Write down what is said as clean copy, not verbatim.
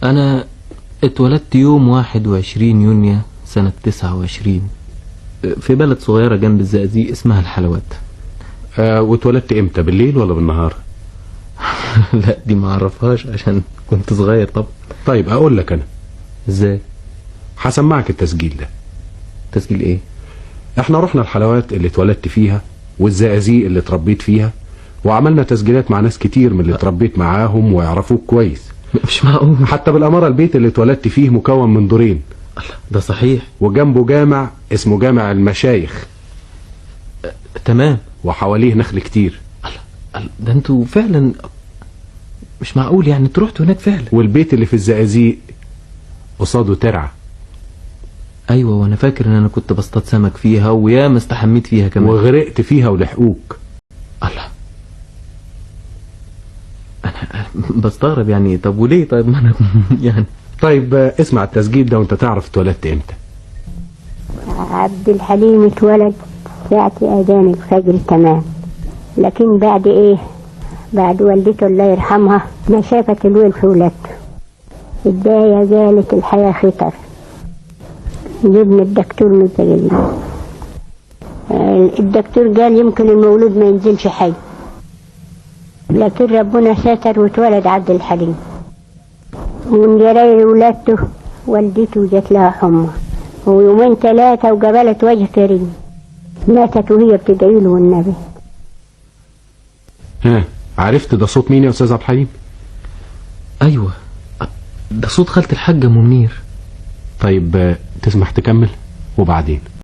انا اتولدت يوم 21 يونيو سنة 29 في بلد صغيرة جنب الزقازيق اسمها الحلوات. واتولدت امتى، بالليل ولا بالنهار؟ لا دي ما اعرفهاش عشان كنت صغير. طب طيب اقول لك انا ازاي؟ هسمعك التسجيل ده. تسجيل ايه؟ احنا رحنا الحلوات اللي اتولدت فيها والزقازيق اللي اتربيت فيها، وعملنا تسجيلات مع ناس كتير من اللي اتربيت معاهم ويعرفوك كويس. مش معقول. حتى بالاماره البيت اللي اتولدت فيه مكون من دورين. ده صحيح. وجنبه جامع اسمه جامع المشايخ. تمام. وحواليه نخل كتير. ده انتوا فعلا مش معقول يعني انتوا رحتوا هناك فعلا. والبيت اللي في الزقازيق قصاده ترعه. ايوه وانا فاكر ان انا كنت بصطاد سمك فيها وياما استحميت فيها كمان. وغرقت فيها ولحقوك. الله، انا بستغرب يعني. طب وليه؟ طيب ما انا يعني. طيب اسمع التسجيل ده وانت تعرف اتولدت امتى. عبد الحليم اتولد ساعة اذان الفجر تمام، لكن بعد ايه، بعد والدته الله يرحمها ما شافت الويل في ولادته. الداية قالت الحياة خطر، جبنا الدكتور من الزقازيق. الدكتور قال يمكن المولود ما ينزلش حي، لكن ربنا ستر واتولد عبد الحليم. ومن جراير ولادته والدته جات لها حمى، ويومين 3 وقبلت وجه كريم، ماتت وهي بتدعي له والنبي. عرفت ده صوت مين يا استاذ عبد الحليم؟ ايوه ده صوت خالة الحاج ام منير. طيب تسمح تكمل وبعدين؟